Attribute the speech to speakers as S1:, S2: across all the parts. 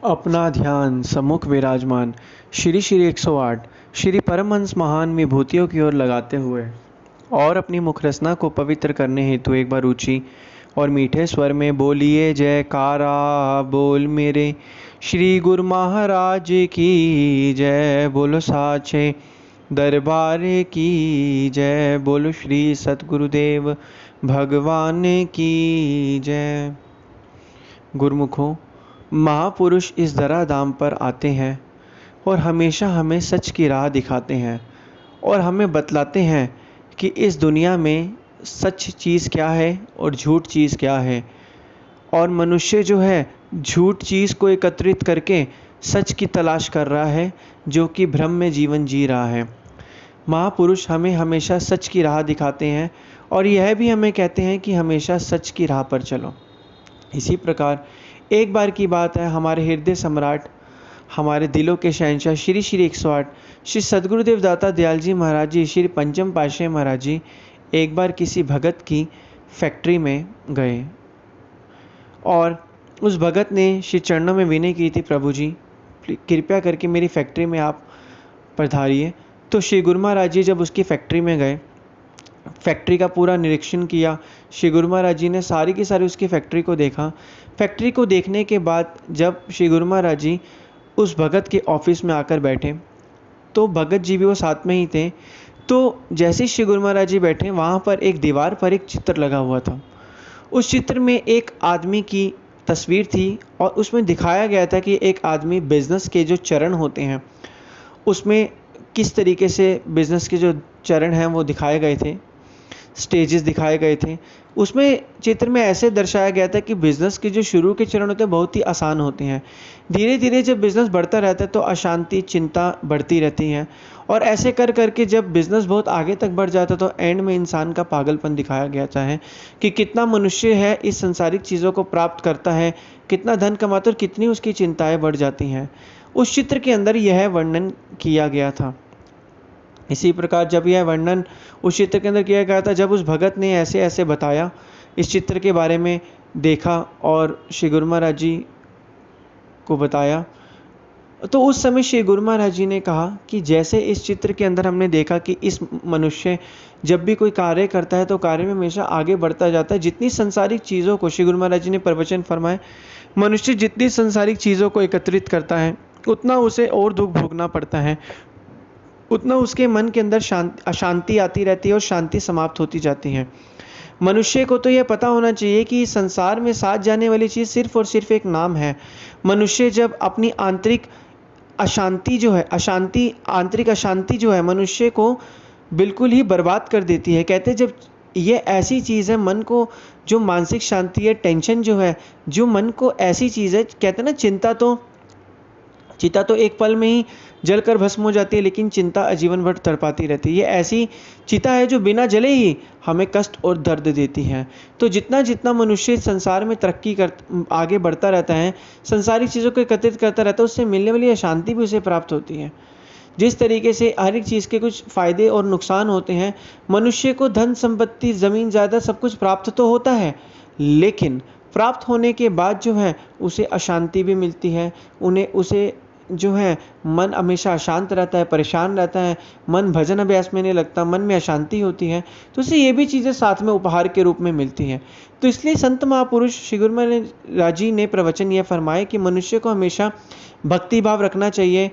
S1: अपना ध्यान सम्मुख विराजमान श्री श्री 108 श्री परमहंस महान विभूतियों की ओर लगाते हुए और अपनी मुखरसना को पवित्र करने हेतु एक बार ऊंची और मीठे स्वर में बोलिए जयकारा बोल मेरे श्री गुरु महाराज की जय। बोलो साचे दरबार की जय। बोलो श्री सतगुरुदेव भगवान की जय। गुरुमुखों, महापुरुष इस धराधाम पर आते हैं और हमेशा हमें सच की राह दिखाते हैं और हमें बतलाते हैं कि इस दुनिया में सच चीज़ क्या है और झूठ चीज़ क्या है। और मनुष्य जो है झूठ चीज़ को एकत्रित करके सच की तलाश कर रहा है, जो कि भ्रम में जीवन जी रहा है। महापुरुष हमें हमेशा सच की राह दिखाते हैं और यह भी हमें कहते हैं कि हमेशा सच की राह पर चलो। इसी प्रकार एक बार की बात है, हमारे हृदय सम्राट, हमारे दिलों के शहंशाह श्री श्री 108 श्री सद्गुरुदेव दाता दयाल जी महाराज जी, श्री पंचम पातशाही महाराज जी एक बार किसी भगत की फैक्ट्री में गए और उस भगत ने श्री चरणों में विनय की थी, प्रभु जी कृपया करके मेरी फैक्ट्री में आप पधारिए। तो श्री गुरु महाराज जी जब उसकी फैक्ट्री में गए, फैक्ट्री का पूरा निरीक्षण किया, श्री गुरु महाराज जी ने सारी की सारी उसकी फैक्ट्री को देखा। फैक्ट्री को देखने के बाद जब श्री गुरु महाराज जी उस भगत के ऑफिस में आकर बैठे, तो भगत जी भी वो साथ में ही थे। तो जैसे ही श्री गुरु महाराज जी बैठे, वहाँ पर एक दीवार पर एक चित्र लगा हुआ था। उस चित्र में एक आदमी की तस्वीर थी और उसमें दिखाया गया था कि एक आदमी बिजनेस के जो चरण होते हैं उसमें किस तरीके से बिजनेस के जो चरण हैं वो दिखाए गए थे, स्टेजेस दिखाए गए थे। उसमें चित्र में ऐसे दर्शाया गया था कि बिज़नेस के जो शुरू के चरण होते हैं बहुत ही आसान होते हैं। धीरे धीरे जब बिज़नेस बढ़ता रहता है तो अशांति, चिंता बढ़ती रहती हैं और ऐसे कर करके जब बिज़नेस बहुत आगे तक बढ़ जाता है तो एंड में इंसान का पागलपन दिखाया गया है कि कितना मनुष्य है इस संसारिक चीज़ों को प्राप्त करता है, कितना धन कमाता है और कितनी उसकी चिंताएँ बढ़ जाती हैं। उस चित्र के अंदर यह वर्णन किया गया था। इसी प्रकार जब यह वर्णन उस चित्र के अंदर किया गया था, जब उस भगत ने ऐसे ऐसे बताया, इस चित्र के बारे में देखा और श्री गुरु महाराज जी को बताया, तो उस समय श्री गुरु महाराज जी ने कहा कि जैसे इस चित्र के अंदर हमने देखा कि इस मनुष्य जब भी कोई कार्य करता है तो कार्य में हमेशा आगे बढ़ता जाता है। जितनी संसारिक चीज़ों को, श्री गुरु महाराज जी ने प्रवचन फरमाए, मनुष्य जितनी संसारिक चीज़ों को एकत्रित करता है उतना उसे और दुख भोगना पड़ता है, उतना उसके मन के अंदर अशांति आती रहती है और शांति समाप्त होती जाती है। मनुष्य को तो यह पता होना चाहिए कि संसार में साथ जाने वाली चीज़ सिर्फ और सिर्फ एक नाम है। मनुष्य जब अपनी आंतरिक अशांति जो है, आंतरिक अशांति जो है मनुष्य को बिल्कुल ही बर्बाद कर देती है। कहते हैं जब ये ऐसी चीज़ है, मन को जो मानसिक शांति है, टेंशन जो है, जो मन को ऐसी चीज़ है, कहते हैं ना चिता तो एक पल में ही जलकर भस्म हो जाती है, लेकिन चिंता आजीवन भर तड़पाती रहती है। ये ऐसी चिता है जो बिना जले ही हमें कष्ट और दर्द देती है। तो जितना जितना मनुष्य संसार में आगे बढ़ता रहता है, संसारिक चीज़ों को एकत्रित करता रहता है, उससे मिलने वाली अशांति भी उसे प्राप्त होती है। जिस तरीके से हर एक चीज़ के कुछ फ़ायदे और नुकसान होते हैं, मनुष्य को धन संपत्ति, ज़मीन ज़्यादा सब कुछ प्राप्त तो होता है, लेकिन प्राप्त होने के बाद जो है उसे अशांति भी मिलती है। उसे जो है मन हमेशा अशांत रहता है, परेशान रहता है, मन भजन अभ्यास में नहीं लगता, मन में अशांति होती है, तो उसे ये भी चीज़ें साथ में उपहार के रूप में मिलती हैं। तो इसलिए संत महापुरुष श्री गुरु महाराज जी ने प्रवचन यह फरमाए कि मनुष्य को हमेशा भक्ति भाव रखना चाहिए।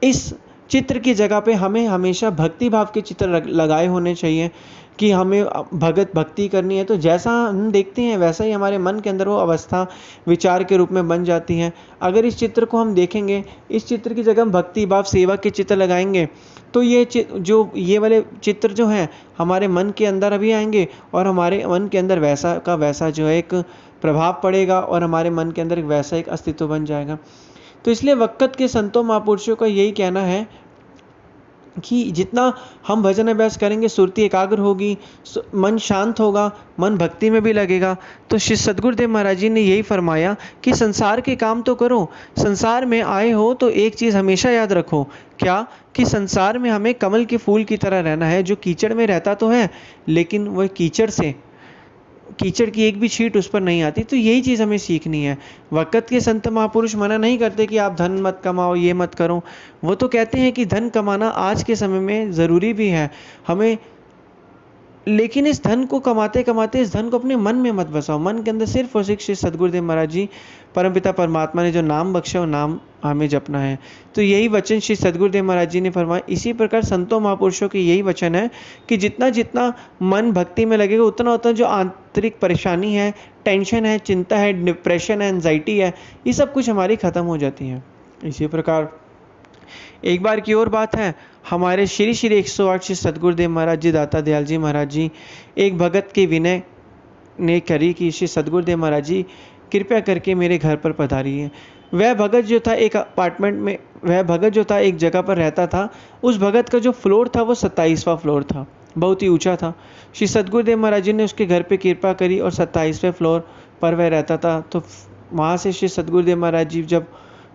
S1: इस चित्र की जगह पे हमें हमेशा भक्ति भाव के चित्र लगाए होने चाहिए कि हमें भक्ति करनी है, तो जैसा हम देखते हैं वैसा ही हमारे मन के अंदर वो अवस्था विचार के रूप में बन जाती है। अगर इस चित्र को हम देखेंगे, इस चित्र की जगह हम भक्ति भाव सेवा के चित्र लगाएंगे, तो ये वाले चित्र जो हैं हमारे मन के अंदर अभी आएंगे और हमारे मन के अंदर वैसा का वैसा जो है एक प्रभाव पड़ेगा और हमारे मन के अंदर वैसा एक अस्तित्व बन जाएगा। तो इसलिए वक्त के संतों महापुरुषों का यही कहना है कि जितना हम भजन अभ्यास करेंगे, सुरती एकाग्र होगी, मन शांत होगा, मन भक्ति में भी लगेगा। तो श्री सद्गुरुदेव महाराज जी ने यही फरमाया कि संसार के काम तो करो, संसार में आए हो तो एक चीज़ हमेशा याद रखो, क्या कि संसार में हमें कमल के फूल की तरह रहना है, जो कीचड़ में रहता तो है लेकिन वह कीचड़ से कीचड़ की एक भी छींट उस पर नहीं आती। तो यही चीज़ हमें सीखनी है। वक़्त के संत महापुरुष मना नहीं करते कि आप धन मत कमाओ, ये मत करो। वो तो कहते हैं कि धन कमाना आज के समय में ज़रूरी भी है हमें, लेकिन इस धन को कमाते कमाते इस धन को अपने मन में मत बसाओ। मन के अंदर सिर्फ और सिर्फ श्री सद्गुरुदेव महाराज जी परमपिता परमात्मा ने जो नाम बख्शा वो नाम हमें जपना है। तो यही वचन श्री सद्गुरुदेव महाराज जी ने फरमाया। इसी प्रकार संतों महापुरुषों की यही वचन है कि जितना जितना मन भक्ति में लगेगा उतना उतना जो आंतरिक परेशानी है, टेंशन है, चिंता है, डिप्रेशन है, एंजाइटी है, ये सब कुछ हमारी ख़त्म हो जाती है। इसी प्रकार एक बार की और बात है, हमारे श्री श्री 108 श्री सद्गुरुदेव महाराज जी दाता दयाल जी महाराज जी एक भगत के विनय ने करी कि श्री सद्गुरुदेव महाराज जी कृपया करके मेरे घर पर पधारिए। वह भगत जो था एक अपार्टमेंट में, वह भगत जो था एक जगह पर रहता था। उस भगत का जो फ्लोर था वो 27वां फ्लोर था, बहुत ही ऊंचा था। श्री सद्गुरुदेव महाराज जी ने उसके घर पे कृपा करी और 27वें फ्लोर पर वह रहता था। तो वहाँ से श्री सद्गुरुदेव महाराज जी जब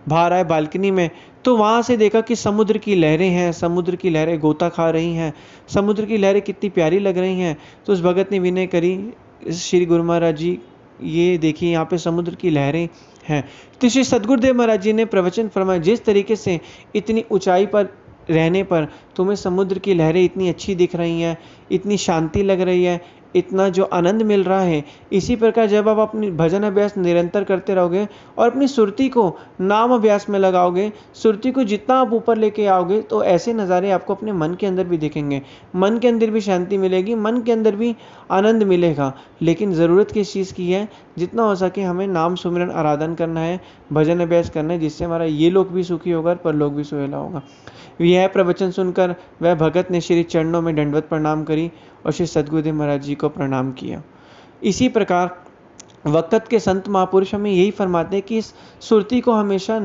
S1: बाहर आए बालकनी में, तो वहाँ से देखा कि समुद्र की लहरें हैं, समुद्र की लहरें गोता खा रही हैं, समुद्र की लहरें कितनी प्यारी लग रही हैं। तो उस भगत ने विनय करी, श्री गुरु महाराज जी ये देखिए यहाँ पे समुद्र की लहरें हैं। तो श्री सद्गुरुदेव महाराज जी ने प्रवचन फरमाया, जिस तरीके से इतनी ऊंचाई पर रहने पर तुम्हें समुद्र की लहरें इतनी अच्छी दिख रही हैं, इतनी शांति लग रही है, इतना जो आनंद मिल रहा है, इसी प्रकार जब आप अपनी भजन अभ्यास निरंतर करते रहोगे और अपनी सुरती को नाम अभ्यास में लगाओगे, सुरती को जितना आप ऊपर लेके आओगे, तो ऐसे नज़ारे आपको अपने मन के अंदर भी दिखेंगे। मन के अंदर भी शांति मिलेगी, मन के अंदर भी आनंद मिलेगा। लेकिन ज़रूरत किस चीज़ की है? जितना हो सके हमें नाम सुमिरन आराधन करना है, भजन अभ्यास करना है, जिससे हमारा ये लोक भी सुखी होगा और परलोक भी सुहेला होगा। यह प्रवचन सुनकर वह भगत ने श्री चरणों में दंडवत प्रणाम करी और श्री सद्गुरुदेव महाराज जी को प्रणाम किया। इसी प्रकार वक़्त के संत महापुरुष हमें यही फरमाते हैं कि इस सुरती को हमेशा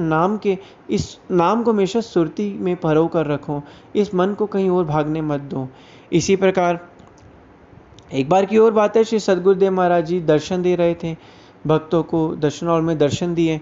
S1: इस नाम को हमेशा सुरती में परो कर रखो, इस मन को कहीं और भागने मत दो। इसी प्रकार एक बार की और बात है, श्री सद्गुरुदेव महाराज जी दर्शन दे रहे थे भक्तों को, दर्शन हॉल में दर्शन दिए।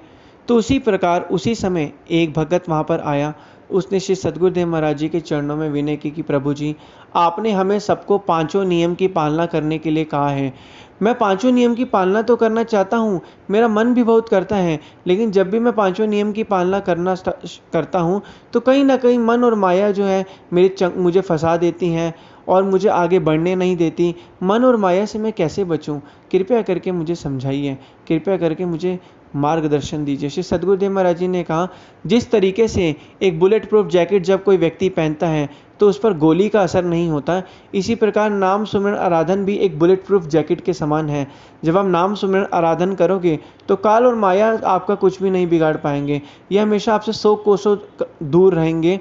S1: तो उसी प्रकार उसी समय एक भगत वहाँ पर आया। उसने श्री सद्गुरुदेव महाराज जी के चरणों में विनय की कि प्रभु जी, आपने हमें सबको पांचों नियम की पालना करने के लिए कहा है। मैं पांचों नियम की पालना तो करना चाहता हूँ, मेरा मन भी बहुत करता है, लेकिन जब भी मैं पांचों नियम की पालना करता हूँ तो कहीं ना कहीं मन और माया जो है मुझे फंसा देती हैं और मुझे आगे बढ़ने नहीं देती। मन और माया से मैं कैसे बचूं? कृपया करके मुझे समझाइए, कृपया करके मुझे मार्गदर्शन दीजिए। श्री सद्गुरुदेव महाराज जी ने कहा, जिस तरीके से एक बुलेट प्रूफ जैकेट जब कोई व्यक्ति पहनता है तो उस पर गोली का असर नहीं होता, इसी प्रकार नाम सुमिरन आराधन भी एक बुलेट प्रूफ जैकेट के समान है। जब आप नाम सुमिरन आराधन करोगे तो काल और माया आपका कुछ भी नहीं बिगाड़ पाएंगे। ये हमेशा आपसे 100 कोसों दूर रहेंगे,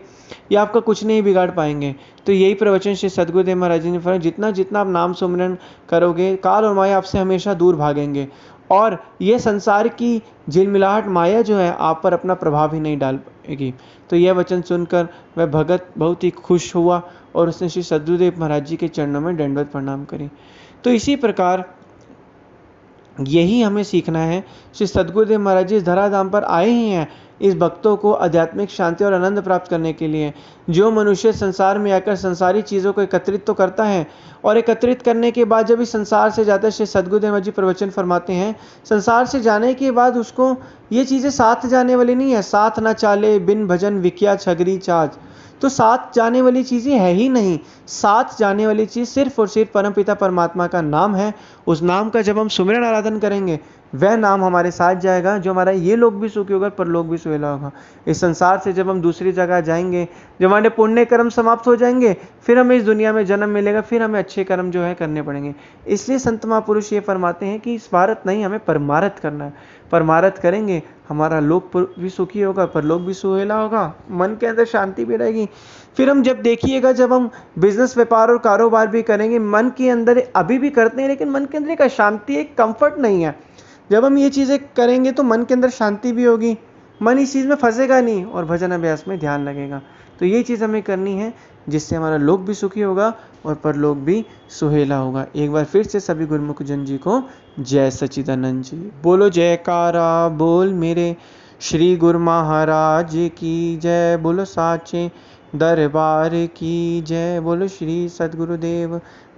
S1: ये आपका कुछ नहीं बिगाड़ पाएंगे। तो यही प्रवचन श्री सद्गुरुदेव महाराज जी ने फरमाया, जितना जितना आप नाम सुमिरन करोगे, काल और माया आपसे हमेशा दूर भागेंगे और ये संसार की झिलमिलाहट माया जो है आप पर अपना प्रभाव ही नहीं डाल पाएगी। तो यह वचन सुनकर वह भगत बहुत ही खुश हुआ और उसने श्री सद्गुरुदेव महाराज जी के चरणों में दंडवत प्रणाम करी। तो इसी प्रकार यही हमें सीखना है। श्री सद्गुरुदेव महाराज जी इस धराधाम पर आए ही हैं इस भक्तों को आध्यात्मिक शांति और आनंद प्राप्त करने के लिए। जो मनुष्य संसार में आकर संसारी चीज़ों को एकत्रित तो करता है और एकत्रित करने के बाद जब इस संसार से जाता है, श्री सद्गुरुदेव जी प्रवचन फरमाते हैं, संसार से जाने के बाद उसको ये चीज़ें साथ जाने वाली नहीं है। साथ ना चाले बिन भजन विकिया छगरी चाज। तो साथ जाने वाली चीज़ें है ही नहीं। साथ जाने वाली चीज़ सिर्फ और सिर्फ परमपिता परमात्मा का नाम है। उस नाम का जब हम सुमिरन आराधन करेंगे, वह नाम हमारे साथ जाएगा, जो हमारा ये लोग भी सुखी होगा, परलोक भी सुहेला होगा। इस संसार से जब हम दूसरी जगह जाएंगे, जब हमारे पुण्य कर्म समाप्त हो जाएंगे, फिर हमें इस दुनिया में जन्म मिलेगा, फिर हमें अच्छे कर्म जो है करने पड़ेंगे। इसलिए संत महापुरुष ये फरमाते हैं कि स्वार्थ नहीं, हमें परमार्थ करना है। परमार्थ करेंगे, हमारा लोक भी सुखी होगा, परलोक भी सुहेला होगा, मन के अंदर शांति भी रहेगी। फिर हम जब देखिएगा, जब हम बिजनेस व्यापार और कारोबार भी करेंगे, मन के अंदर अभी भी करते हैं, लेकिन मन के अंदर एक अशांति, एक कंफर्ट नहीं है। जब हम ये चीज़ें करेंगे तो मन के अंदर शांति भी होगी, मन इस चीज़ में फंसेगा नहीं और भजन अभ्यास में ध्यान लगेगा। तो ये चीज़ हमें करनी है, जिससे हमारा लोक भी सुखी होगा और परलोक भी सुहेला होगा। एक बार फिर से सभी गुरुमुख जन जी को जय सच्चिदानंद जी। बोलो जयकारा बोल मेरे श्री गुरु महाराज की जय। बोलो साचे दरबार की जय। बोलो श्री सद्गुरुदेव